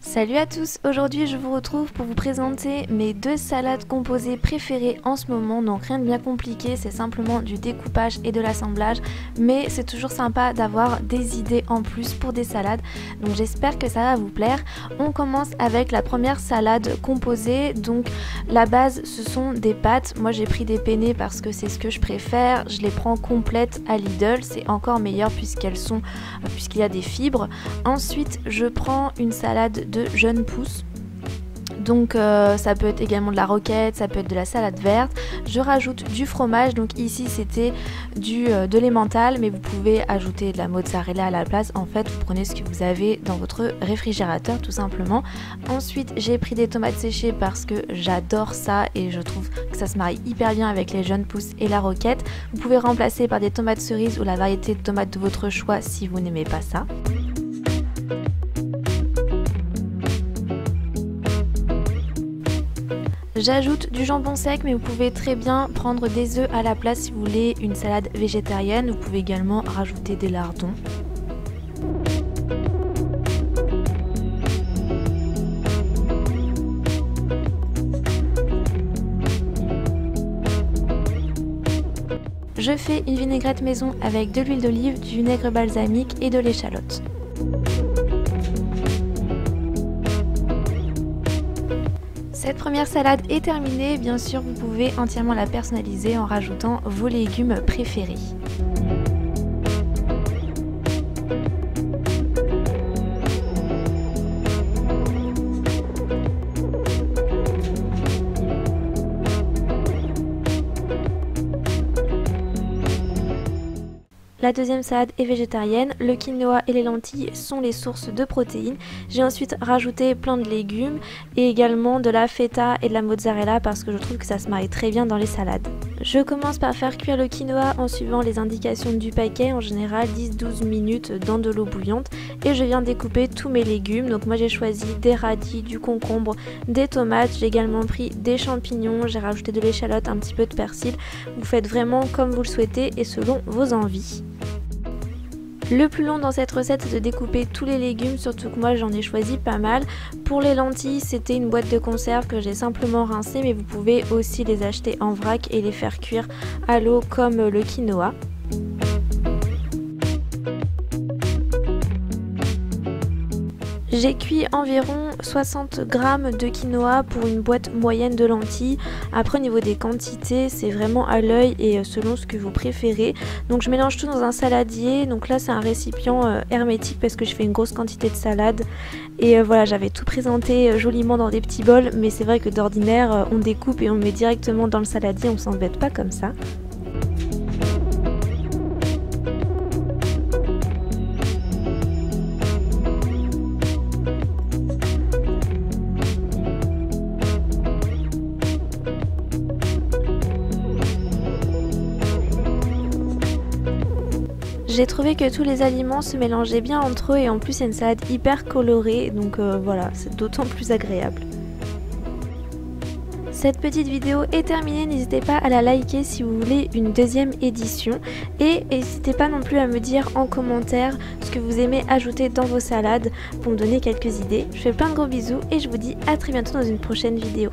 Salut à tous, aujourd'hui je vous retrouve pour vous présenter mes deux salades composées préférées en ce moment. Donc rien de bien compliqué, c'est simplement du découpage et de l'assemblage, mais c'est toujours sympa d'avoir des idées en plus pour des salades, donc j'espère que ça va vous plaire. On commence avec la première salade composée. Donc la base, ce sont des pâtes. Moi j'ai pris des penne parce que c'est ce que je préfère. Je les prends complètes à Lidl, c'est encore meilleur puisqu'il y a des fibres. Ensuite je prends une salade de jeunes pousses, donc ça peut être également de la roquette, ça peut être de la salade verte. Je rajoute du fromage, donc ici c'était de l'emmental, mais vous pouvez ajouter de la mozzarella à la place. En fait vous prenez ce que vous avez dans votre réfrigérateur tout simplement. Ensuite j'ai pris des tomates séchées parce que j'adore ça et je trouve que ça se marie hyper bien avec les jeunes pousses et la roquette. Vous pouvez remplacer par des tomates cerises ou la variété de tomates de votre choix si vous n'aimez pas ça. J'ajoute du jambon sec, mais vous pouvez très bien prendre des œufs à la place si vous voulez une salade végétarienne. Vous pouvez également rajouter des lardons. Je fais une vinaigrette maison avec de l'huile d'olive, du vinaigre balsamique et de l'échalote. Cette première salade est terminée, bien sûr vous pouvez entièrement la personnaliser en rajoutant vos légumes préférés. La deuxième salade est végétarienne, le quinoa et les lentilles sont les sources de protéines. J'ai ensuite rajouté plein de légumes et également de la feta et de la mozzarella parce que je trouve que ça se marie très bien dans les salades. Je commence par faire cuire le quinoa en suivant les indications du paquet, en général 10-12 minutes dans de l'eau bouillante, et je viens découper tous mes légumes. Donc moi j'ai choisi des radis, du concombre, des tomates, j'ai également pris des champignons, j'ai rajouté de l'échalote, un petit peu de persil. Vous faites vraiment comme vous le souhaitez et selon vos envies. Le plus long dans cette recette, c'est de découper tous les légumes, surtout que moi j'en ai choisi pas mal. Pour les lentilles, c'était une boîte de conserve que j'ai simplement rincée, mais vous pouvez aussi les acheter en vrac et les faire cuire à l'eau comme le quinoa. J'ai cuit environ 60 g de quinoa pour une boîte moyenne de lentilles. Après au niveau des quantités, c'est vraiment à l'œil et selon ce que vous préférez. Donc je mélange tout dans un saladier. Donc là c'est un récipient hermétique parce que je fais une grosse quantité de salade. Et voilà, j'avais tout présenté joliment dans des petits bols. Mais c'est vrai que d'ordinaire on découpe et on met directement dans le saladier, on s'embête pas comme ça. J'ai trouvé que tous les aliments se mélangeaient bien entre eux et en plus c'est une salade hyper colorée, donc voilà, c'est d'autant plus agréable. Cette petite vidéo est terminée, n'hésitez pas à la liker si vous voulez une deuxième édition et n'hésitez pas non plus à me dire en commentaire ce que vous aimez ajouter dans vos salades pour me donner quelques idées. Je fais plein de gros bisous et je vous dis à très bientôt dans une prochaine vidéo.